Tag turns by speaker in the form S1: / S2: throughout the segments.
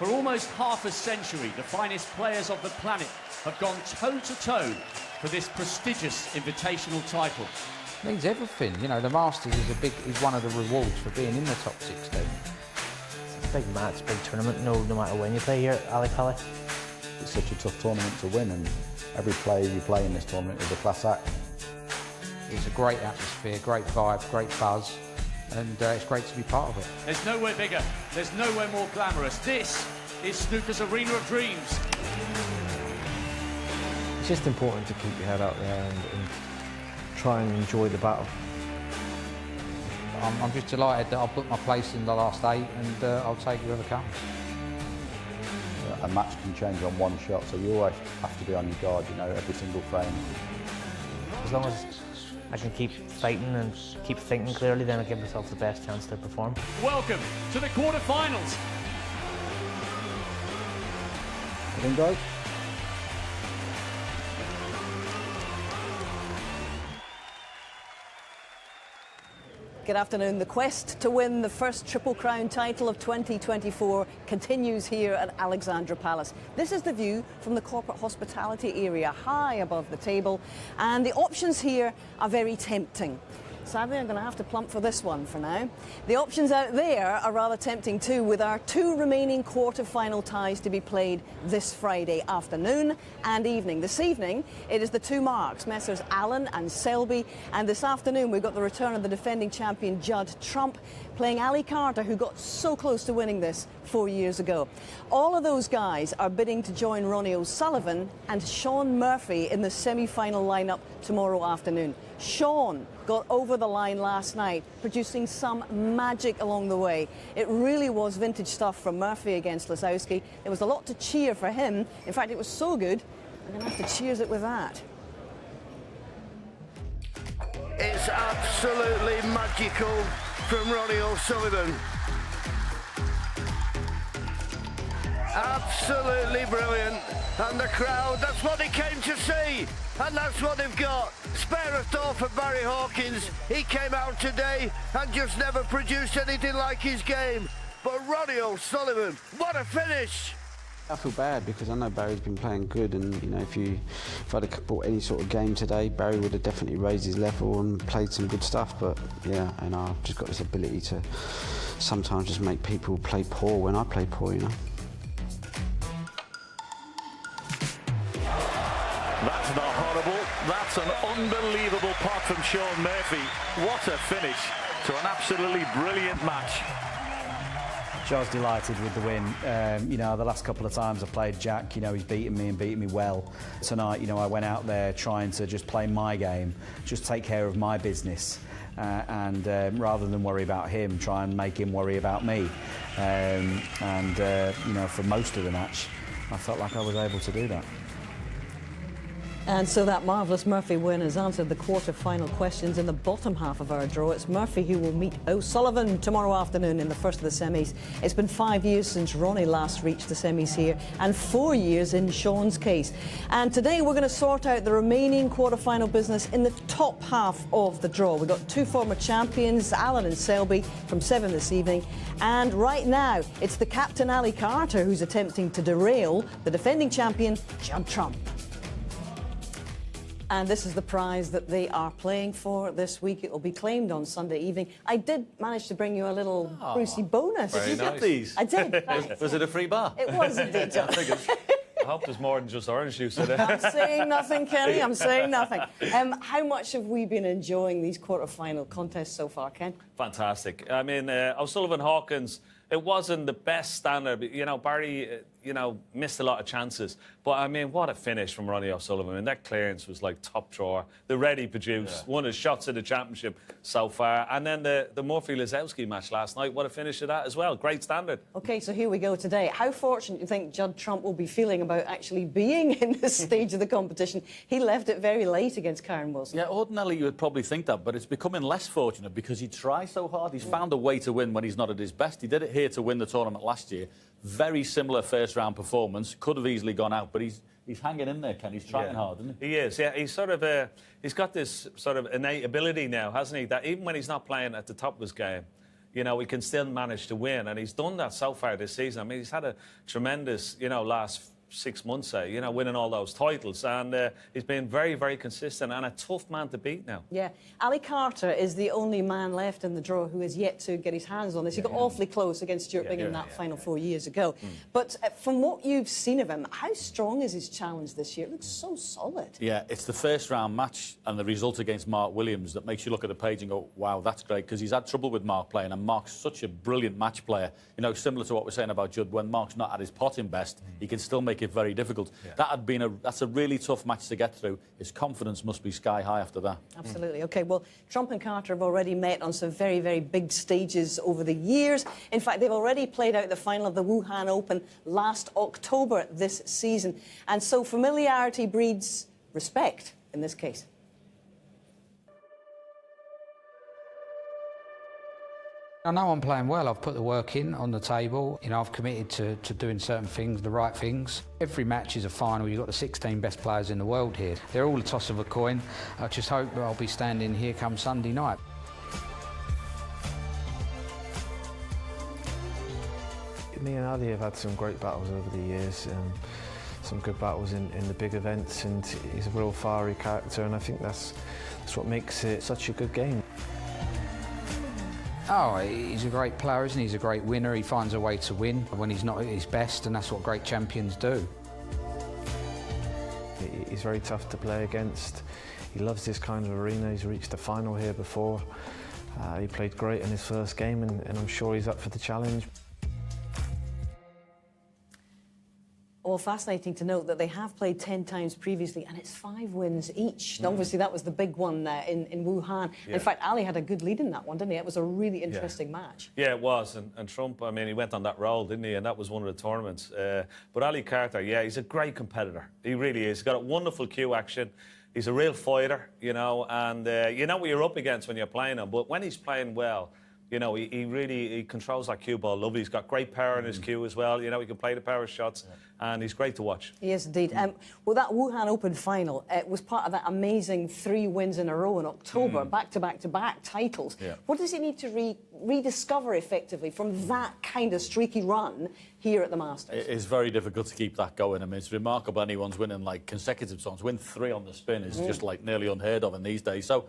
S1: For almost half a century, the finest players of the planet have gone toe-to-toe for this prestigious invitational title.
S2: It means everything. You know, the Masters is one of the rewards for being in the top 16.
S3: It's a big match, big tournament, no matter when you play here at Ali Pali.
S4: It's such a tough tournament to win, and every player you play in this tournament is a class act.
S2: It's a great atmosphere, great vibe, great buzz, and it's great to be part of it.
S1: There's nowhere bigger, there's nowhere more glamorous. This is snooker's arena of dreams.
S3: It's just important to keep your head out there and try and enjoy the battle.
S2: I'm just delighted that I've booked my place in the last 8, and I'll take whoever comes.
S4: A match can change on one shot, so you always have to be on your guard, you know, every single frame.
S3: As long as I can keep fighting and keep thinking clearly, then I give myself the best chance to perform.
S1: Welcome to the quarterfinals.
S4: Everything goes.
S5: Good afternoon. The quest to win the first Triple Crown title of 2024 continues here at Alexandra Palace. This is the view from the corporate hospitality area, high above the table, and the options here are very tempting. Sadly, I'm going to have to plump for this one for now. The options out there are rather tempting too, with our 2 remaining quarter-final ties to be played this Friday afternoon and evening. This evening, it is the 2 marks, Messrs Allen and Selby, and this afternoon we've got the return of the defending champion Judd Trump playing Ali Carter, who got so close to winning this 4 years ago. All of those guys are bidding to join Ronnie O'Sullivan and Shaun Murphy in the semi-final lineup tomorrow afternoon. Shaun got over the line last night, producing some magic along the way. It really was vintage stuff from Murphy against Lisowski. There was a lot to cheer for him. In fact, it was so good, I'm going to have to cheers it with that.
S6: It's absolutely magical from Ronnie O'Sullivan. Absolutely brilliant. And the crowd, that's what they came to see. And that's what they've got. Spare a thought for Barry Hawkins. He came out today and just never produced anything like his game. But Ronnie O'Sullivan, what a finish!
S7: I feel bad because I know Barry's been playing good, and you know, if I'd have bought any sort of game today, Barry would have definitely raised his level and played some good stuff. But yeah, and I've just got this ability to sometimes just make people play poor when I play poor, you know.
S8: That's not horrible. That's an unbelievable pot from Shaun Murphy. What a finish to an absolutely brilliant match.
S9: Joe's delighted with the win. You know, the last couple of times I played Jack, you know, he's beaten me and beaten me well. Tonight, you know, I went out there trying to just play my game, just take care of my business, and rather than worry about him, try and make him worry about me. You know, for most of the match, I felt like I was able to do that.
S5: And so that marvellous Murphy win has answered the quarter-final questions in the bottom half of our draw. It's Murphy who will meet O'Sullivan tomorrow afternoon in the first of the semis. It's been 5 years since Ronnie last reached the semis here, and 4 years in Shaun's case. And today we're going to sort out the remaining quarter-final business in the top half of the draw. We've got 2 former champions, Allen and Selby, from 7 this evening. And right now, it's the captain Ali Carter who's attempting to derail the defending champion, Judd Trump. And this is the prize that they are playing for this week. It will be claimed on Sunday evening. I did manage to bring you a little Brucey bonus.
S10: Did you get these?
S5: I did.
S10: Was it a free bar?
S5: It was indeed, John.
S10: I hope there's more than just orange juice in it.
S5: I'm saying nothing, Kenny. I'm saying nothing. How much have we been enjoying these quarter-final contests so far, Ken?
S10: Fantastic. I mean, O'Sullivan Hawkins, it wasn't the best standard. You know, Barry, you know, missed a lot of chances. But, I mean, what a finish from Ronnie O'Sullivan. I mean, that clearance was like top drawer. The red he produced, one of his shots in the championship so far. And then the Murphy-Lisowski match last night, what a finish of that as well. Great standard. OK, so here we go today. How fortunate do you think Judd Trump will be feeling about actually being in this stage of the competition? He left it very late against Karen Wilson.
S11: Yeah, ordinarily you would probably think that, but it's becoming less fortunate because he tries so hard. He's found a way to win when he's not at his best. He did it here to win the tournament last year. Very similar first-round performance. Could have easily gone out, but he's hanging in there, Ken. He's trying hard, isn't he?
S10: He is, yeah. He's sort of he's got this sort of innate ability now, hasn't he? That even when he's not playing at the top of his game, you know, he can still manage to win. And he's done that so far this season. I mean, he's had a tremendous, you know, last 6 months, you know, winning all those titles. And he's been very, very consistent and a tough man to beat now.
S5: Yeah. Ali Carter is the only man left in the draw who has yet to get his hands on this. He got awfully close against Stuart Bingham in that final 4 years ago. But from what you've seen of him, how strong is his challenge this year? It looks so solid.
S11: Yeah, it's the first round match and the result against Mark Williams that makes you look at the page and go, wow, that's great, because he's had trouble with Mark playing, and Mark's such a brilliant match player. You know, similar to what we're saying about Judd, when Mark's not at his potting best, he can still make it very difficult. That's a really tough match to get through. His confidence must be sky high after that.
S5: Absolutely. OK, well, Trump and Carter have already met on some very, very big stages over the years. In fact, they've already played out the final of the Wuhan Open last October this season. And so familiarity breeds respect in this case.
S2: I know I'm playing well. I've put the work in on the table. You know, I've committed to doing certain things, the right things. Every match is a final. You've got the 16 best players in the world here. They're all a toss of a coin. I just hope that I'll be standing here come Sunday night.
S12: Me and Ali have had some great battles over the years. Some good battles in the big events, and he's a real fiery character, and I think that's what makes it such a good game.
S2: Oh, he's a great player, isn't he? He's a great winner. He finds a way to win when he's not at his best, and that's what great champions do.
S12: He's very tough to play against. He loves this kind of arena. He's reached the final here before. He played great in his first game, and I'm sure he's up for the challenge.
S5: Well, fascinating to note that they have played 10 times previously, and it's 5 wins each. And obviously, that was the big one in Wuhan. In fact, Ali had a good lead in that one, didn't he? It was a really interesting match.
S10: Yeah, it was. And Trump, I mean, he went on that roll, didn't he? And that was one of the tournaments. But Ali Carter, yeah, he's a great competitor. He really is. He's got a wonderful cue action. He's a real fighter, you know, and you know what you're up against when you're playing him. But when he's playing well, you know, he really controls that cue ball lovely. He's got great power in his cue as well. You know, he can play the power shots, and he's great to watch.
S5: Yes, indeed. Well, that Wuhan Open final was part of that amazing 3 wins in a row in October, back-to-back-to-back titles. What does he need to rediscover effectively from that kind of streaky run here at the Masters?
S11: It is very difficult to keep that going. I mean, it's remarkable anyone's winning like consecutive times. Win 3 on the spin is just like nearly unheard of in these days. So,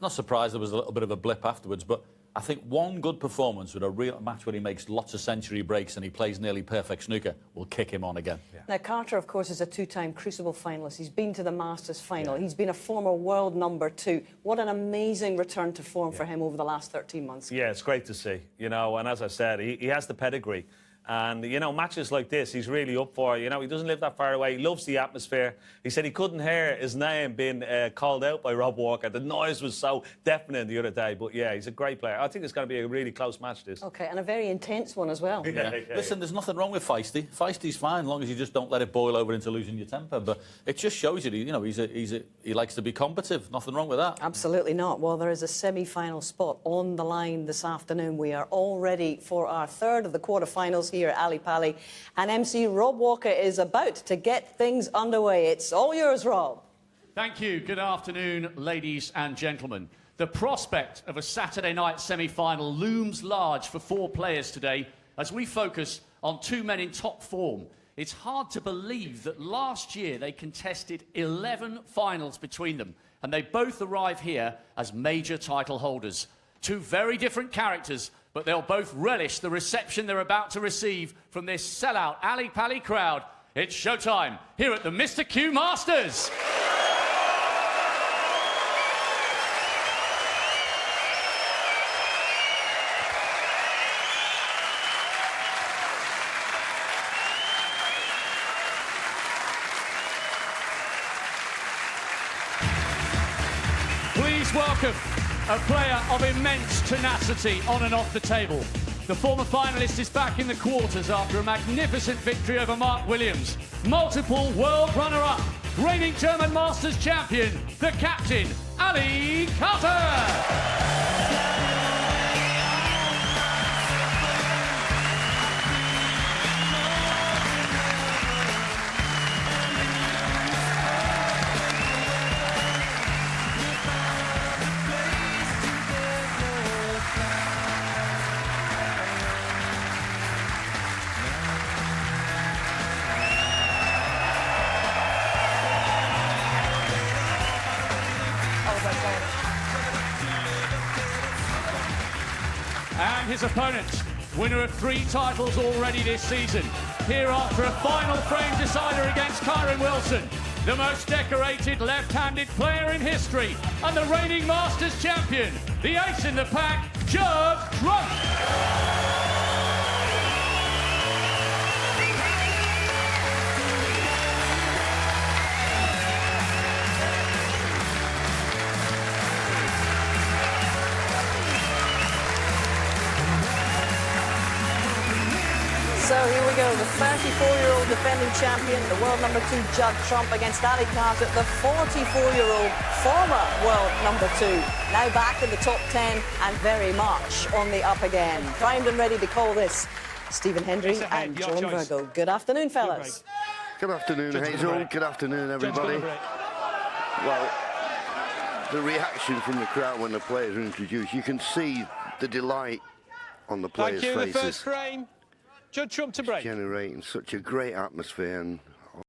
S11: not surprised there was a little bit of a blip afterwards, but I think one good performance with a real match where he makes lots of century breaks and he plays nearly perfect snooker will kick him on again.
S5: Now, Carter, of course, is a 2-time Crucible finalist. He's been to the Masters final. He's been a former world #2. What an amazing return to form for him over the last 13 months.
S10: Yeah, it's great to see, you know, and as I said, he has the pedigree. And, you know, matches like this, he's really up for. You know, he doesn't live that far away. He loves the atmosphere. He said he couldn't hear his name being called out by Rob Walker. The noise was so deafening the other day. But, yeah, he's a great player. I think it's going to be a really close match, this.
S5: OK, and a very intense one as well.
S11: Listen, there's nothing wrong with feisty. Feisty's fine, as long as you just don't let it boil over into losing your temper. But it just shows you, you know, he likes to be combative. Nothing wrong with that.
S5: Absolutely not. Well, there is a semi-final spot on the line this afternoon. We are all ready for our 3rd of the quarterfinals here at Ali Pali, and MC Rob Walker is about to get things underway. It's all yours, Rob.
S1: Thank you. Good afternoon, ladies and gentlemen. The prospect of a Saturday night semi-final looms large for 4 players today as we focus on 2 men in top form. It's hard to believe that last year they contested 11 finals between them, and they both arrive here as major title holders. 2 very different characters, but they'll both relish the reception they're about to receive from this sellout Ali Pali crowd. It's showtime here at the Mr. Q Masters. Please welcome a player of immense tenacity on and off the table. The former finalist is back in the quarters after a magnificent victory over Mark Williams. Multiple world runner-up, reigning German Masters champion, the captain, Ali Carter. his opponent, winner of 3 titles already this season. Here after a final frame decider against Kyron Wilson, the most decorated left-handed player in history, and the reigning Masters champion, the ace in the pack, Judd.
S5: So here we go, the 34-year-old defending champion, the world number 2 Judd Trump against Ali Carter, the 44-year-old former world number 2. Now back in the top 10 and very much on the up again. Primed and ready to call this. Stephen Hendry and John Virgo. Good afternoon, fellas.
S6: Good afternoon, Hazel. Good afternoon, everybody. Well, the reaction from the crowd when the players are introduced, you can see the delight on the players' faces.
S13: Thank you, the first frame. Judd Trump to break.
S6: Generating such a great atmosphere, and